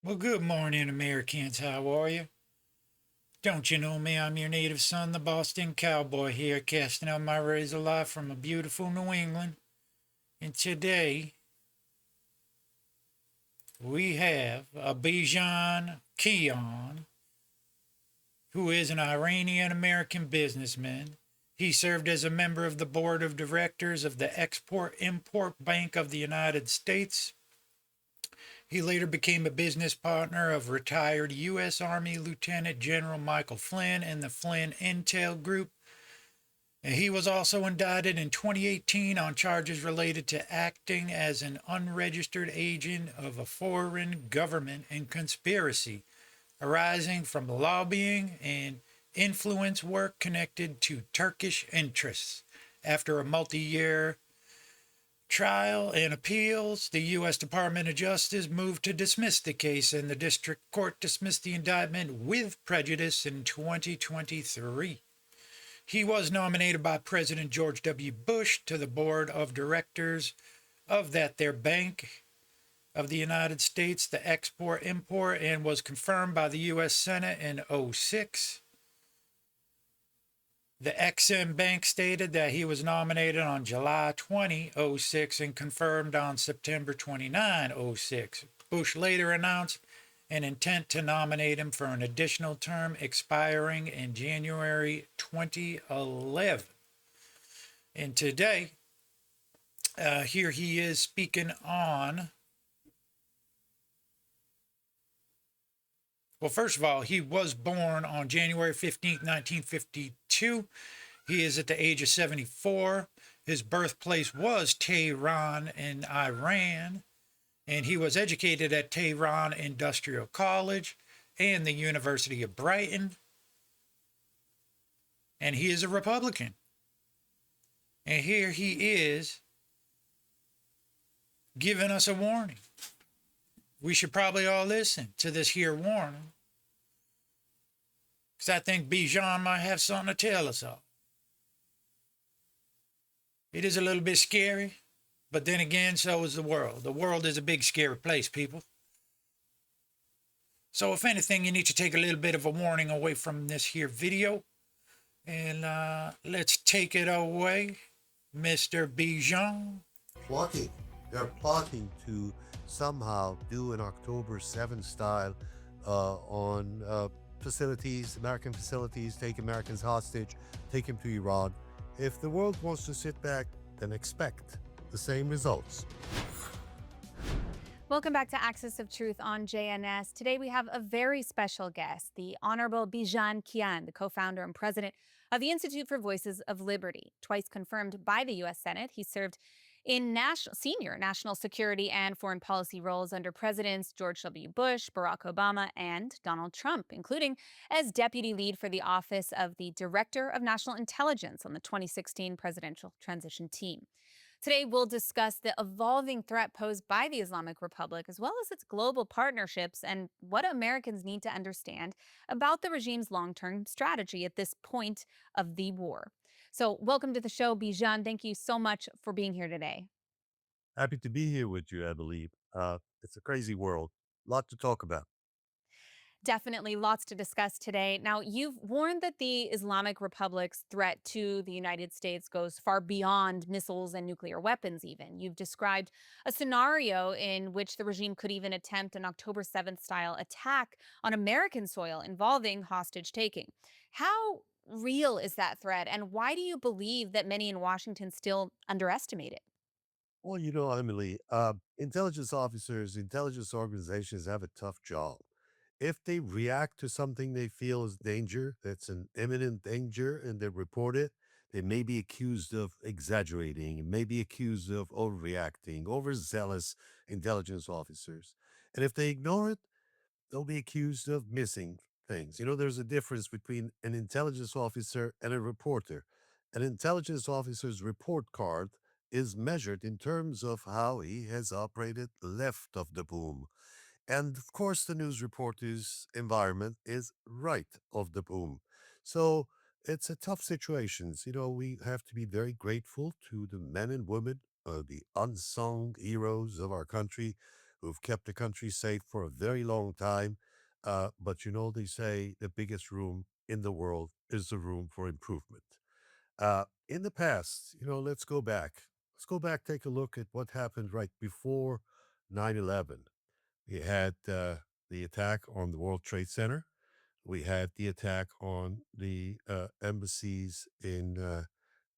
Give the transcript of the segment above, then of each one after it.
Well, good morning, Americans. How are you? Don't you know me? I'm your native son, the Boston Cowboy, here, casting out my rays of life from a beautiful New England. And today, we have a Bijan Kian, who is an Iranian American businessman. He served as a member of the board of directors of the Export Import Bank of the United States. He later became a business partner of retired U.S. Army Lieutenant General Michael Flynn and the Flynn Intel Group. And he was also indicted in 2018 on charges related to acting as an unregistered agent of a foreign government and conspiracy arising from lobbying and influence work connected to Turkish interests. After a multi year trial and appeals, the U.S. Department of Justice moved to dismiss the case, and the district court dismissed the indictment with prejudice in 2023. He was nominated by President George W. Bush to the board of directors of that their bank of the United States, the Export Import, and was confirmed by the U.S. Senate in '06. The Exim Bank stated that he was nominated on July 20, '06 and confirmed on September 29, '06. Bush later announced an intent to nominate him for an additional term expiring in January 2011. And today, here he is speaking on. Well, first of all, he was born on January 15th, 1952. He is at the age of 74. His birthplace was Tehran in Iran, and he was educated at Tehran Industrial College and the University of Brighton. And he is a Republican. And here he is giving us a warning. We should probably all listen to this here warning, because I think Bijan might have something to tell us all. It is a little bit scary, but then again, so is the world. The world is a big, scary place, people. So, if anything, you need to take a little bit of a warning away from this here video. And let's take it away, Mr. Bijan. Plotting. They're plotting to somehow do an October 7th style on facilities, American facilities, take Americans hostage, take them to Iran. If the world wants to sit back, then expect the same results. Welcome back to Axis of Truth on JNS. Today we have a very special guest, the Honorable Bijan Kian, the co founder and president of the Institute for Voices of Liberty. Twice confirmed by the U.S. Senate, he served in senior national security and foreign policy roles under Presidents George W. Bush, Barack Obama, and Donald Trump, including as deputy lead for the Office of the Director of National Intelligence on the 2016 presidential transition team. Today, we'll discuss the evolving threat posed by the Islamic Republic, as well as its global partnerships, and what Americans need to understand about the regime's long term strategy at this point of the war. So, welcome to the show, Bijan. Thank you so much for being here today. Happy to be here with you, I believe. It's a crazy world. Lot to talk about. Definitely lots to discuss today. Now, you've warned that the Islamic Republic's threat to the United States goes far beyond missiles and nuclear weapons, even. You've described a scenario in which the regime could even attempt an October 7th style attack on American soil involving hostage taking. How real is that threat, and why do you believe that many in Washington still underestimate it? Well, Emily, intelligence officers, intelligence organizations have a tough job. If they react to something they feel is danger, that's an imminent danger, and they report it, they may be accused of exaggerating, may be accused of overreacting, overzealous intelligence officers. And if they ignore it, they'll be accused of missing things. There's a difference between an intelligence officer and a reporter. An intelligence officer's report card is measured in terms of how he has operated left of the boom. And of course, the news reporter's environment is right of the boom. So it's a tough situation. We have to be very grateful to the men and women, the unsung heroes of our country who've kept the country safe for a very long time. But they say the biggest room in the world is the room for improvement. In the past, let's go back. Let's go back, take a look at what happened right before 9/11. We had the attack on the World Trade Center. We had the attack on the embassies in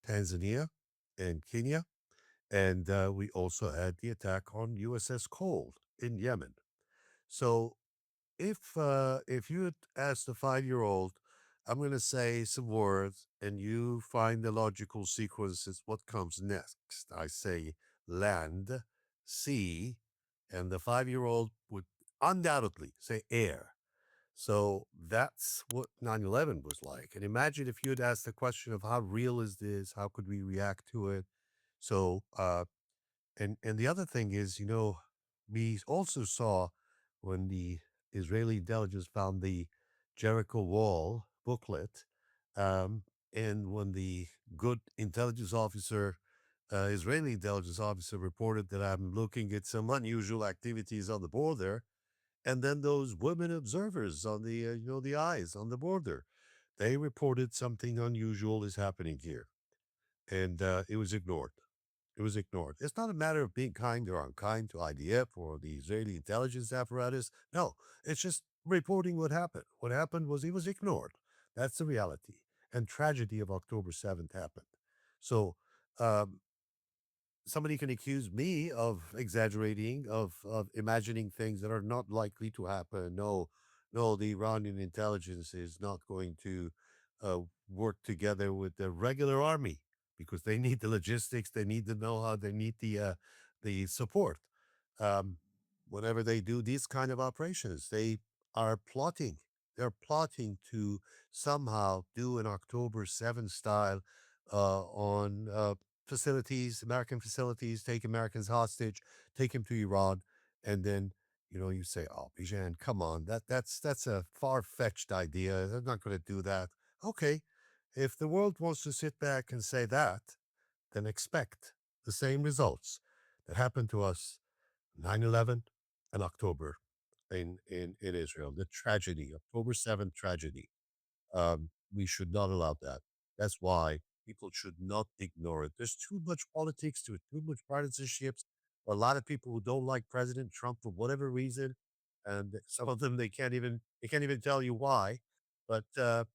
Tanzania and Kenya. And we also had the attack on USS Cole in Yemen. So if you had asked a 5-year-old, I'm going to say some words, and you find the logical sequences. What comes next? I say land, sea, and the 5-year-old would undoubtedly say air. So that's what 9/11 was like. And imagine if you had asked the question of how real is this? How could we react to it? So and the other thing is, we also saw when the Israeli intelligence found the Jericho Wall booklet, and when the good intelligence officer, Israeli intelligence officer, reported that I'm looking at some unusual activities on the border, and then those women observers on the, the eyes on the border, they reported something unusual is happening here, and it was ignored. It was ignored. It's not a matter of being kind or unkind to IDF or the Israeli intelligence apparatus. No, it's just reporting what happened. What happened was he was ignored. That's the reality. And tragedy of October 7th happened. So um, somebody can accuse me of exaggerating, of imagining things that are not likely to happen. No, no, the Iranian intelligence is not going to uh, work together with the regular army because they need the logistics, they need the know-how, they need the support. Um, Whenever they do these kind of operations, they are plotting. They're plotting to somehow do an October 7th style on facilities, American facilities, take Americans hostage, take them to Iran, and then you say, "Oh, Bijan, come on, that's a far-fetched idea. They're not going to do that." Okay, if the world wants to sit back and say that, then expect the same results that happened to us 9/11 and October in Israel. The tragedy, October 7th tragedy. We should not allow that. That's why people should not ignore it. There's too much politics to it, too much partisanships. A lot of people who don't like President Trump for whatever reason, and some of them they can't even tell you why, but they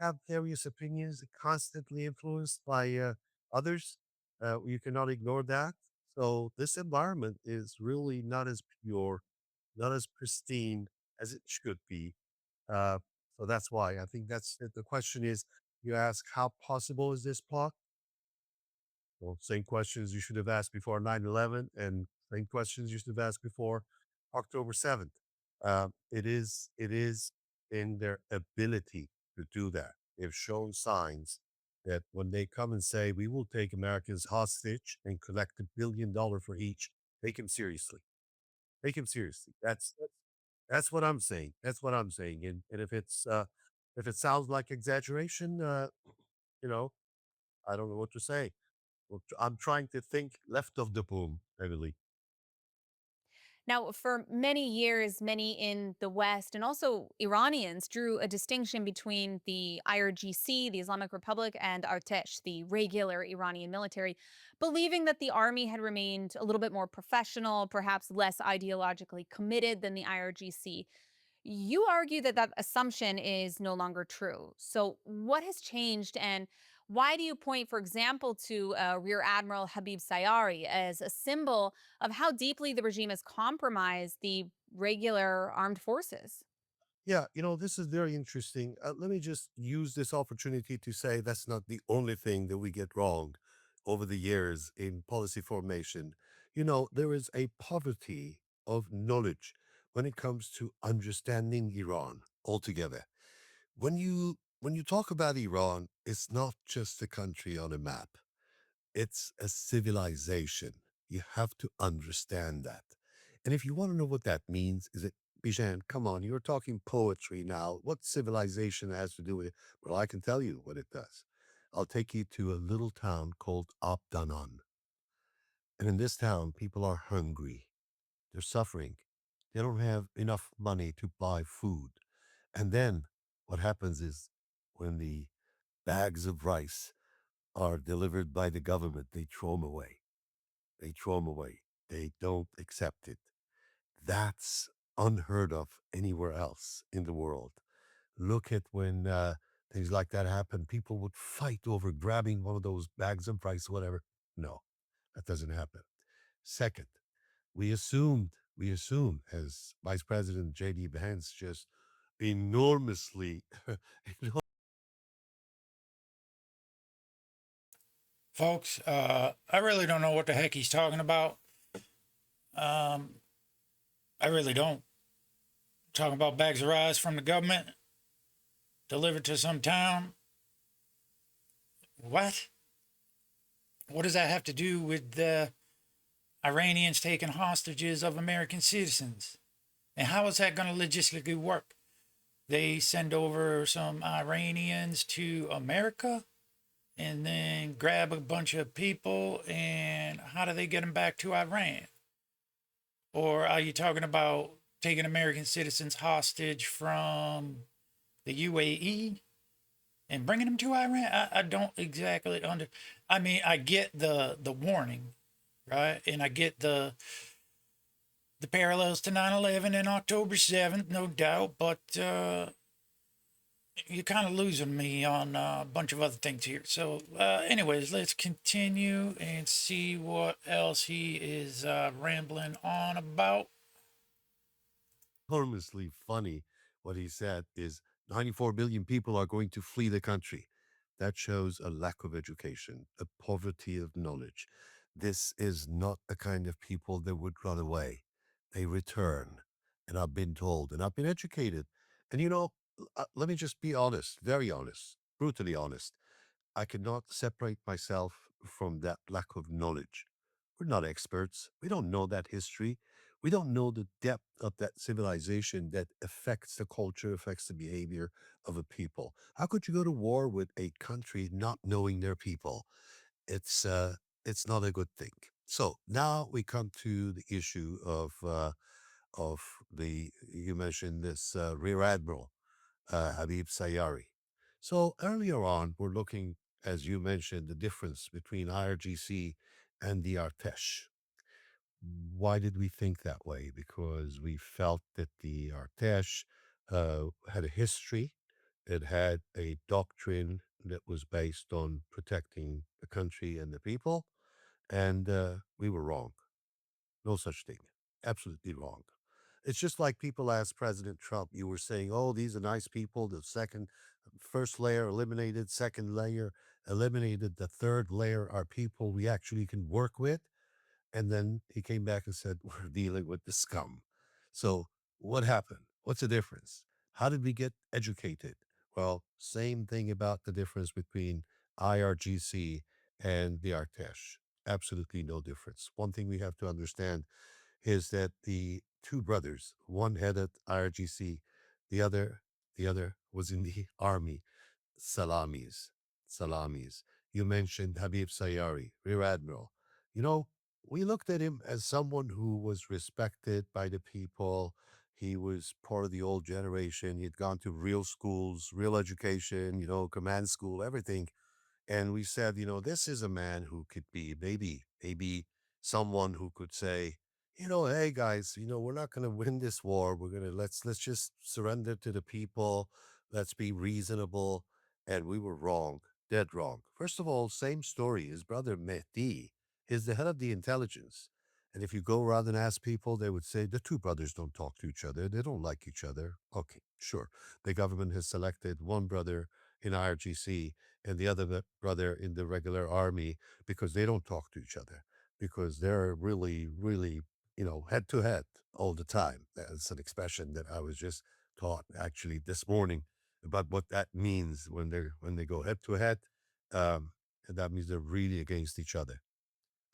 have various opinions, constantly influenced by others. You cannot ignore that. So this environment is really not as pure, not as pristine as it should be. uh, so that's why I think that's the question is you ask how possible is this plot? Well, same questions you should have asked before 9/11 and same questions you should have asked before October 7th. It is in their ability to do that. They've shown signs that when they come and say, we will take Americans hostage and collect $1 billion for each, take them seriously. Take him seriously. That's what I'm saying. That's what I'm saying. And if it sounds like exaggeration, you know, I don't know what to say. Well, I'm trying to think left of the boom, Emily. Now, for many years, many in the West and also Iranians drew a distinction between the IRGC, the Islamic Republic, and Artesh, the regular Iranian military, believing that the army had remained a little bit more professional, perhaps less ideologically committed than the IRGC. You argue that that assumption is no longer true. So, what has changed, and why do you point, for example, to Rear Admiral Habib Sayari as a symbol of how deeply the regime has compromised the regular armed forces? Yeah, this is very interesting. Let me just use this opportunity to say that's not the only thing that we get wrong over the years in policy formation. There is a poverty of knowledge when it comes to understanding Iran altogether. When you talk about Iran, it's not just a country on a map. It's a civilization. You have to understand that. And if you want to know what that means, is it Bijan, come on, you're talking poetry now. What civilization has to do with it? Well, I can tell you what it does. I'll take you to a little town called Abdanan. And in this town, people are hungry. They're suffering. They don't have enough money to buy food. And then what happens is when the bags of rice are delivered by the government, they throw them away. They throw them away. They don't accept it. That's unheard of anywhere else in the world. Look at when things like that happen. People would fight over grabbing one of those bags of rice, whatever. No, that doesn't happen. Second, we assumed, as Vice President J.D. Vance just enormously, Folks, I really don't know what the heck he's talking about. Um, I really don't. Talking about bags of rice from the government delivered to some town. What? What does that have to do with the Iranians taking hostages of American citizens? And how is that going to logistically work? They send over some Iranians to America and then grab a bunch of people, and how do they get them back to Iran? Or are you talking about taking American citizens hostage from the UAE and bringing them to Iran? I don't exactly I mean, I get the warning, right? And I get the parallels to 9/11 and October 7th, no doubt, but you're kind of losing me on a bunch of other things here. So, anyways, let's continue and see what else he is rambling on about. enormously funny. What he said is 94 billion people are going to flee the country. That shows a lack of education, a poverty of knowledge. This is not the kind of people that would run away. They return. And I've been told, and I've been educated. And let me just be honest, very honest, brutally honest. I cannot separate myself from that lack of knowledge. We're not experts. We don't know that history. We don't know the depth of that civilization that affects the culture, affects the behavior of a people. How could you go to war with a country not knowing their people? It's not a good thing. So now we come to the issue of the you mentioned this Rear Admiral Habib Sayari. So earlier on, we're looking, as you mentioned, the difference between IRGC and the Artesh. Why did we think that way? Because we felt that the Artesh had a history, it had a doctrine that was based on protecting the country and the people, and we were wrong. No such thing. Absolutely wrong. It's just like people asked President Trump, you were saying, oh, these are nice people. First layer eliminated, second layer eliminated, the third layer are people we actually can work with. And then he came back and said, we're dealing with the scum. So what happened? What's the difference? How did we get educated? Well, same thing about the difference between IRGC and the Artesh. Absolutely no difference. One thing we have to understand is that the two brothers, one headed IRGC, the other the other was in the army. Salamis, salamis. You mentioned Habib Sayari, Rear Admiral. You know, we looked at him as someone who was respected by the people. He was part of the old generation. He'd gone to real schools, real education, command school, everything. And we said, this is a man who could be maybe someone who could say, hey guys, we're not going to win this war. We're going to let's just surrender to the people. Let's be reasonable. And we were wrong, dead wrong. First of all, same story. His brother Mehdi is the head of the intelligence. And if you go around and ask people, they would say the two brothers don't talk to each other. They don't like each other. Okay, sure. The government has selected one brother in IRGC and the other brother in the regular army because they don't talk to each other, because they're really, really, head to head all the time. That's an expression that I was just taught actually this morning about what that means when they go head to head. And that means they're really against each other.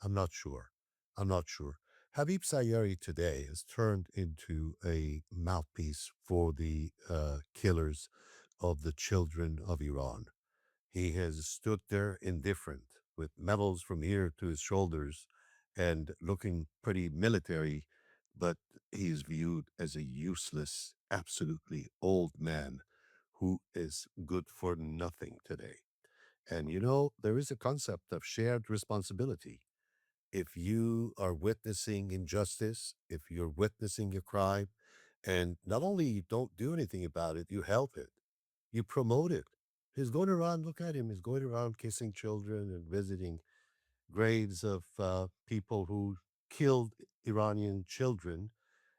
I'm not sure. I'm not sure. Habib Sayari today has turned into a mouthpiece for the killers of the children of Iran. He has stood there indifferent with medals from here to his shoulders and looking pretty military, but he is viewed as a useless, absolutely old man who is good for nothing today. And there is a concept of shared responsibility. If you are witnessing injustice, if you're witnessing a crime, and not only you don't do anything about it, you help it, you promote it. He's going around, look at him, he's going around kissing children and visiting graves of people who killed Iranian children,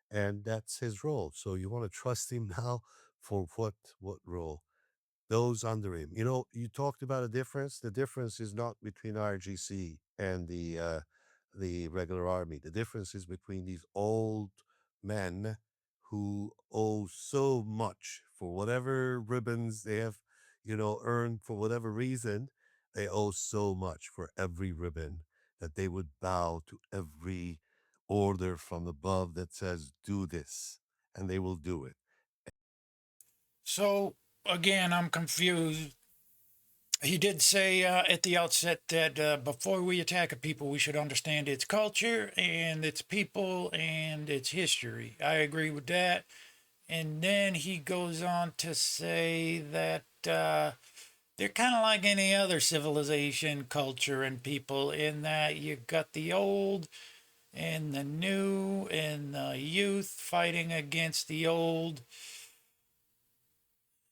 and that's his role. So you want to trust him now for what role? Those under him. You talked about a difference. The difference is not between IRGC and the regular army. The difference is between these old men who owe so much for whatever ribbons they have, earned for whatever reason. They owe so much for every ribbon that they would bow to every order from above that says, do this, and they will do it. So again, I'm confused. He did say at the outset that before we attack a people, we should understand its culture and its people and its history. I agree with that. And then he goes on to say that they're kind of like any other civilization, culture, and people in that you got the old and the new and the youth fighting against the old.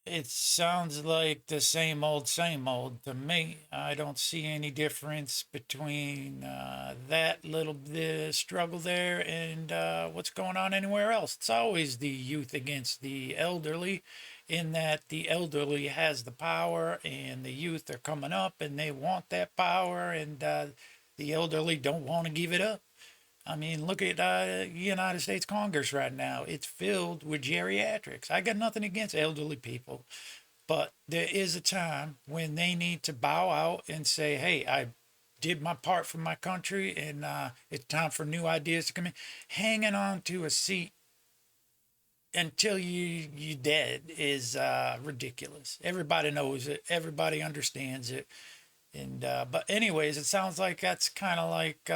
It sounds like the same old to me. I don't see any difference between that little bit of struggle there and what's going on anywhere else. It's always the youth against the elderly, in that the elderly has the power and the youth are coming up and they want that power, and the elderly don't want to give it up. I mean, look at United States Congress right now. It's filled with geriatrics. I got nothing against elderly people, but there is a time when they need to bow out and say, "Hey, I did my part for my country, and it's time for new ideas to come in." Hanging on to a seat until you dead is ridiculous. Everybody knows it. Everybody understands it. And but anyways, it sounds like that's kind of like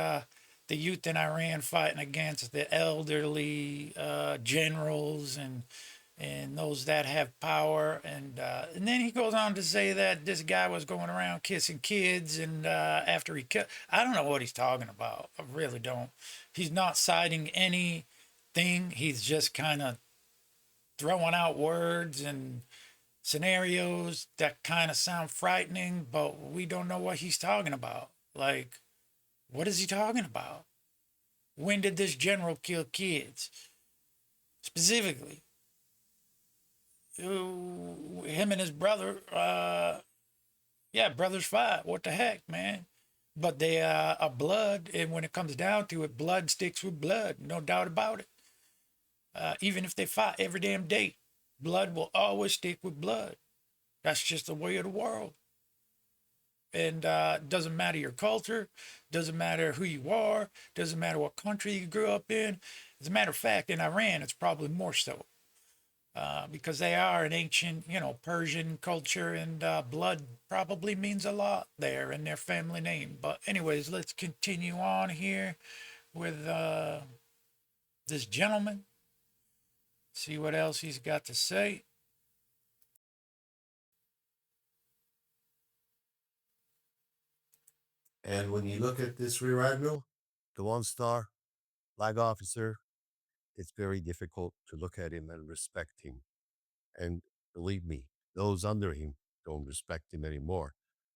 the youth in Iran fighting against the elderly generals and those that have power. And then he goes on to say that this guy was going around kissing kids, and after he killed, I don't know what he's talking about. I really don't. He's not citing anything. He's just kind of throwing out words and scenarios that kind of sound frightening, but we don't know what he's talking about. Like, what is he talking about? When did this general kill kids? Specifically, him and his brother, yeah, brothers fight. What the heck, man? But they are blood, and when it comes down to it, blood sticks with blood, no doubt about it. Even if they fight every damn day, blood will always stick with blood. That's just the way of the world. And doesn't matter your culture, doesn't matter who you are, doesn't matter what country you grew up in. As a matter of fact, in Iran, it's probably more so because they are an ancient, Persian culture, and blood probably means a lot there in their family name. But anyways, let's continue on here with this gentleman. See what else he's got to say. And when you look at this rear admiral, the 1 star flag officer, it's very difficult to look at him and respect him. And believe me, those under him don't respect him anymore.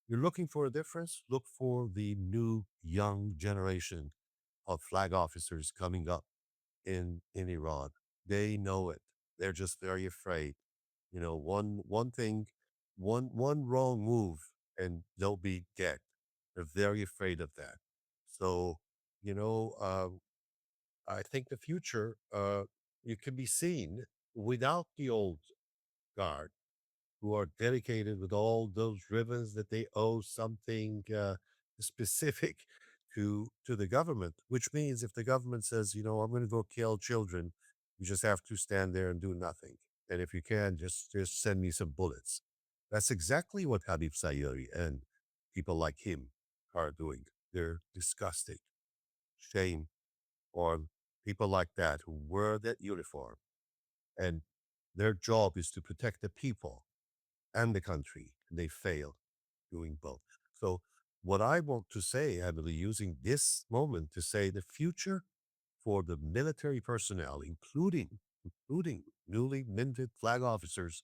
You're looking for a difference? Look for the new young generation of flag officers coming up in Iran. They know it. They're just very afraid. One thing, one wrong move, and they'll be dead. They're very afraid of that. So, you know, uh, I think the future, you can be seen without the old guard who are dedicated with all those ribbons that they owe something specific to the government. Which means if the government says, I'm going to go kill children, you just have to stand there and do nothing. And if you can, just send me some bullets. That's exactly what Habib Sayeri and people like him are doing. They're disgusting. shame on people like that who wear that uniform and their job is to protect the people and the country. And they fail doing both. So, what I want to say, Emily, using this moment to say the future for the military personnel, including newly minted flag officers,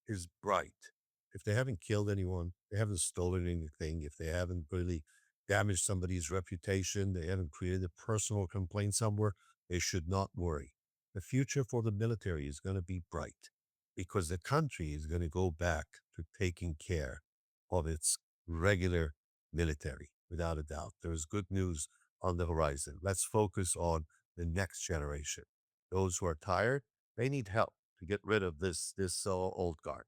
is bright. If they haven't killed anyone, they haven't stolen anything, if they haven't really damaged somebody's reputation, they haven't created a personal complaint somewhere, they should not worry. The future for the military is going to be bright because the country is going to go back to taking care of its regular military, without a doubt. There's good news on the horizon. Let's focus on the next generation. Those who are tired, they need help to get rid of this old guard.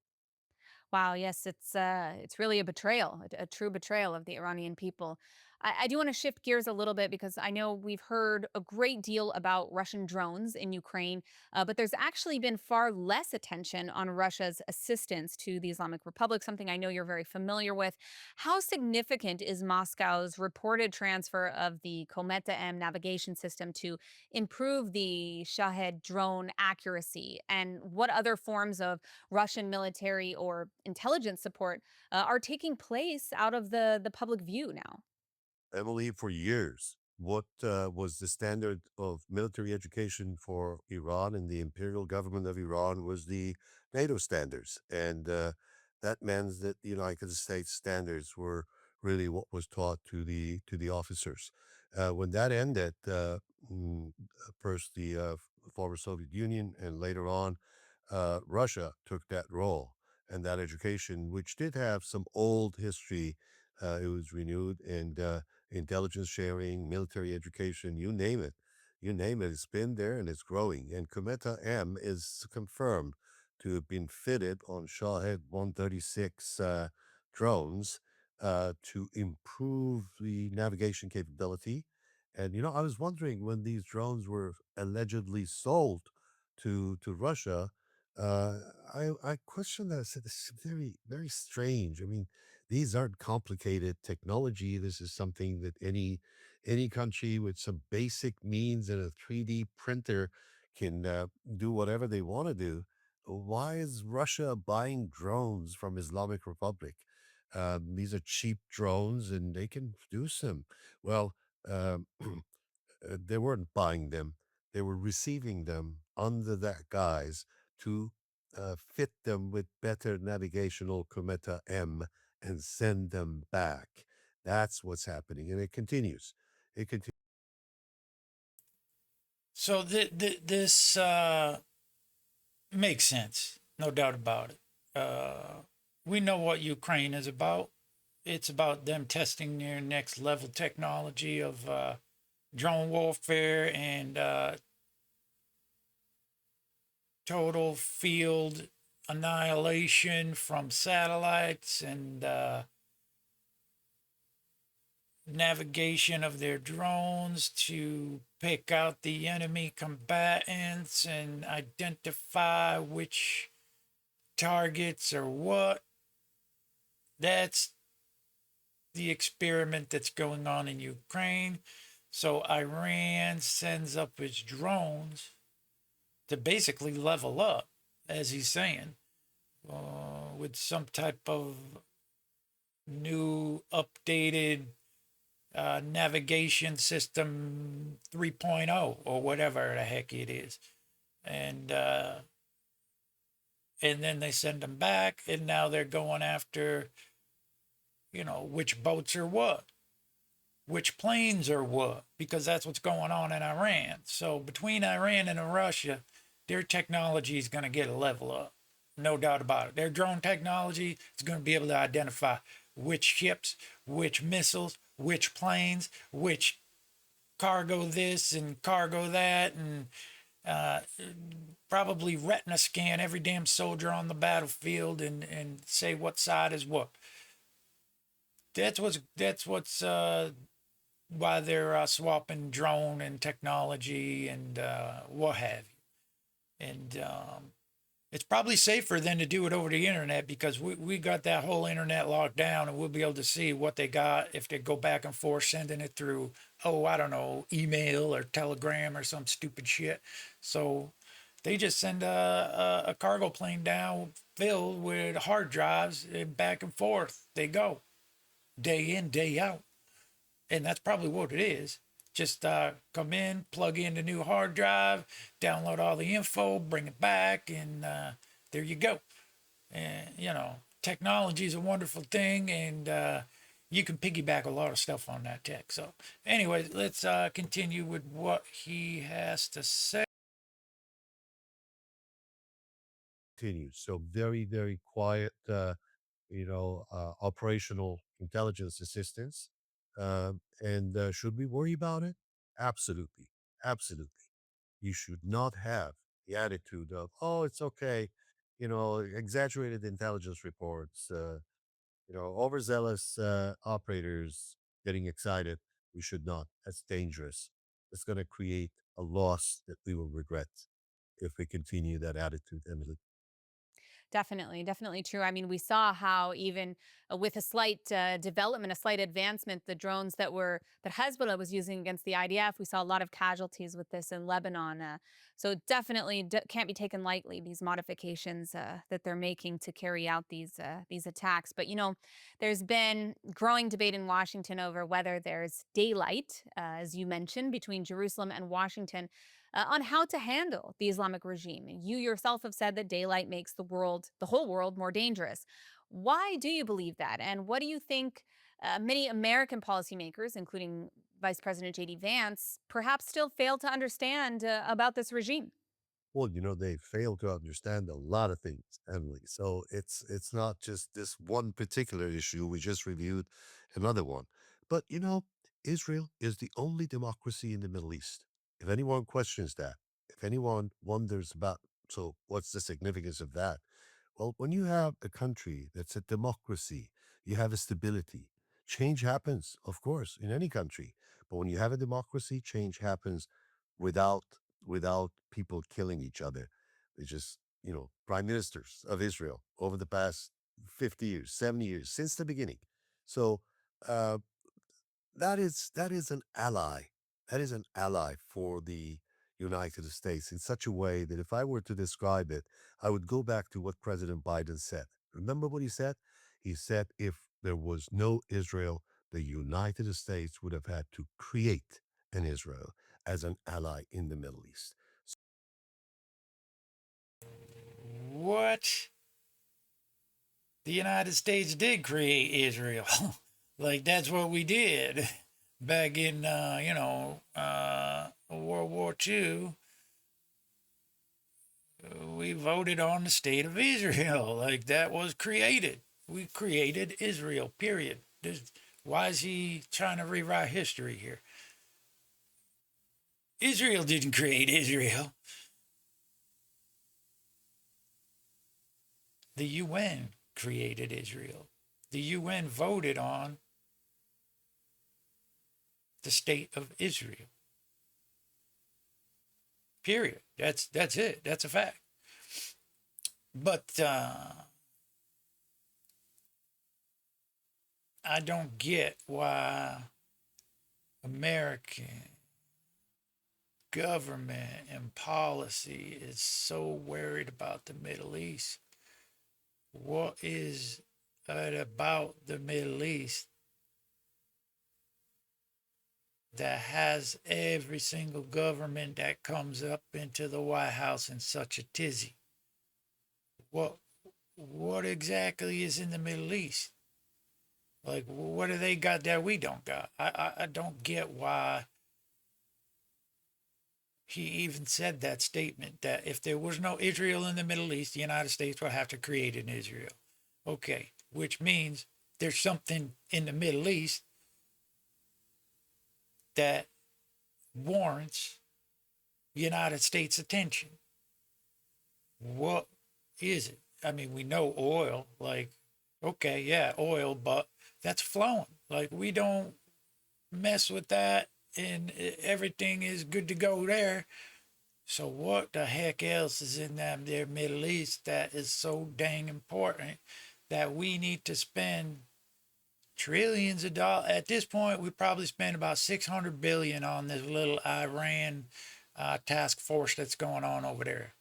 Wow, yes, it's really a betrayal, a true betrayal of the Iranian people. I do want to shift gears a little bit because I know we've heard a great deal about Russian drones in Ukraine, but there's actually been far less attention on Russia's assistance to the Islamic Republic, something I know you're very familiar with. How significant is Moscow's reported transfer of the Kometa M navigation system to improve the Shahed drone accuracy? And what other forms of Russian military or intelligence support are taking place out of the public view now? Emily, for years, what was the standard of military education for Iran and the imperial government of Iran was the NATO standards. And that meant that the United States standards were really what was taught to the officers. When that ended, mm, first the former Soviet Union and later on Russia took that role and that education, which did have some old history. It was renewed and intelligence sharing, military education, you name it. You name it, it's been there and it's growing. And Cometa M is confirmed to have been fitted on Shahed 136 drones to improve the navigation capability. And, I was wondering when these drones were allegedly sold to Russia, uh, I questioned that. I said, this is very, very strange. I mean, these aren't complicated technology. This is something that any country with some basic means and a 3D printer can do whatever they want to do. Why is Russia buying drones from Islamic Republic? These are cheap drones and they can produce them. Well, um, they weren't buying them; they were receiving them under that guise to fit them with better navigational Cometa M and send them back. That's what's happening, and it continues. It continues. So this makes sense, no doubt about it. We know what Ukraine is about. It's about them testing their next level technology of drone warfare and total field annihilation from satellites and navigation of their drones to pick out the enemy combatants and identify which targets or what. That's the experiment that's going on in Ukraine. So Iran sends up its drones to basically level up, as he's saying, with some type of new updated navigation system 3.0 or whatever the heck it is. And then they send them back, and now they're going after, which boats are what, which planes are what, because that's what's going on in Iran. So between Iran and Russia, their technology is going to get a level up, no doubt about it. Their drone technology is going to be able to identify which ships, which missiles, which planes, which cargo this and cargo that, and uh, probably retina scan every damn soldier on the battlefield and say what side is what. That's what's why they're swapping drone and technology and what have you. And It's probably safer than to do it over the internet because we got that whole internet locked down and we'll be able to see what they got if they go back and forth sending it through, oh, I don't know, email or telegram or some stupid shit. So they just send a cargo plane down filled with hard drives and back and forth. They go day in, day out. And that's probably what it is. Just come in, plug in the new hard drive, download all the info, bring it back, and there you go. And technology is a wonderful thing, and you can piggyback a lot of stuff on that tech. So, anyways, let's continue with what he has to say. Continue. So very, very quiet, operational intelligence assistance. And should we worry about it? Absolutely. Absolutely. You should not have the attitude of, oh, it's okay, exaggerated intelligence reports, overzealous operators getting excited. We should not. That's dangerous. It's going to create a loss that we will regret if we continue that attitude, Emily. Definitely, definitely true. I mean, we saw how even with a slight development, a slight advancement, the drones that Hezbollah was using against the IDF, we saw a lot of casualties with this in Lebanon. So definitely can't be taken lightly, these modifications that they're making to carry out these attacks. But there's been growing debate in Washington over whether there's daylight, as you mentioned, between Jerusalem and Washington on how to handle the Islamic regime. You yourself have said that daylight makes the whole world, more dangerous. Why do you believe that? And what do you think many American policymakers, including Vice President J.D. Vance, perhaps still fail to understand about this regime? Well, they fail to understand a lot of things, Emily. So it's not just this one particular issue. We just reviewed another one. But Israel is the only democracy in the Middle East. If anyone questions that, if anyone wonders about, so what's the significance of that? Well, when you have a country that's a democracy, you have a stability. Change happens, of course, in any country. But when you have a democracy, change happens without without people killing each other. They just, prime ministers of Israel over the past 50 years, 70 years, since the beginning. So uh, that is an ally. That is an ally for the United States in such a way that if I were to describe it, I would go back to what President Biden said. Remember what he said? He said if there was no Israel, the United States would have had to create an Israel as an ally in the Middle East. What? The United States did create Israel. Like, that's what we did back in, World War II. We voted on the state of Israel. Like, that was created. We created Israel, period. Why is he trying to rewrite history here? Israel didn't create Israel. The UN created Israel. The UN voted on the state of Israel. Period. That's it. That's a fact. But I don't get why American government and policy is so worried about the Middle East. What is it about the Middle East that has every single government that comes up into the White House in such a tizzy? What exactly is in the Middle East? Like, what do they got that we don't got? I don't get why he even said that statement that if there was no Israel in the Middle East, the United States would have to create an Israel. Okay, which means there's something in the Middle East that warrants United States attention. What is it? I mean, we know oil, like, okay, yeah, oil, but that's flowing. Like, we don't mess with that and everything is good to go there. So what the heck else is in that there Middle East that is so dang important that we need to spend trillions of dollars? At this point, we probably spend about 600 billion on this little Iran task force that's going on over there.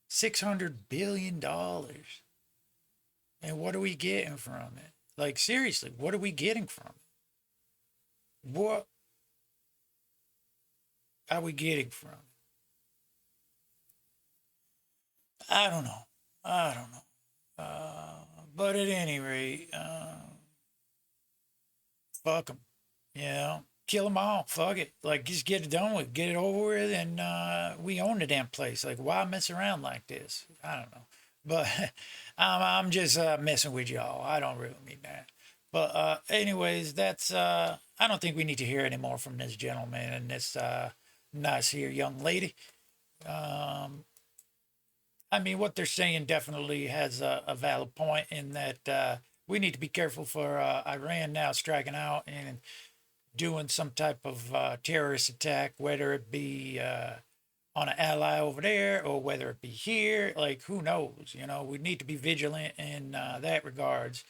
$600 billion. And what are we getting from it? Like, seriously, what are we getting from it? What are we getting from it? I don't know. I don't know. But at any rate, fuck them. You know, kill them all. Fuck it. Like, just get it done with, get it over with, and we own the damn place. Like, why mess around like this? I don't know. But I'm just messing with y'all. I don't really mean that. But anyways, that's I don't think we need to hear any more from this gentleman and this nice here young lady. I mean, what they're saying definitely has a valid point in that we need to be careful for Iran now striking out and doing some type of terrorist attack, whether it be on an ally over there or whether it be here. Like, who knows? You know, we need to be vigilant in that regards.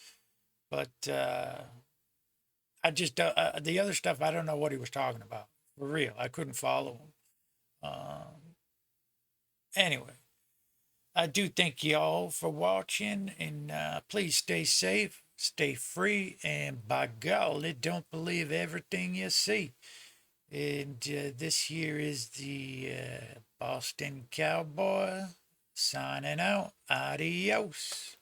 But I just the other stuff, I don't know what he was talking about for real. I couldn't follow him. Anyway, I do thank y'all for watching, and please stay safe, stay free, and by golly, don't believe everything you see. And this here is the Boston Cowboy signing out. Adios.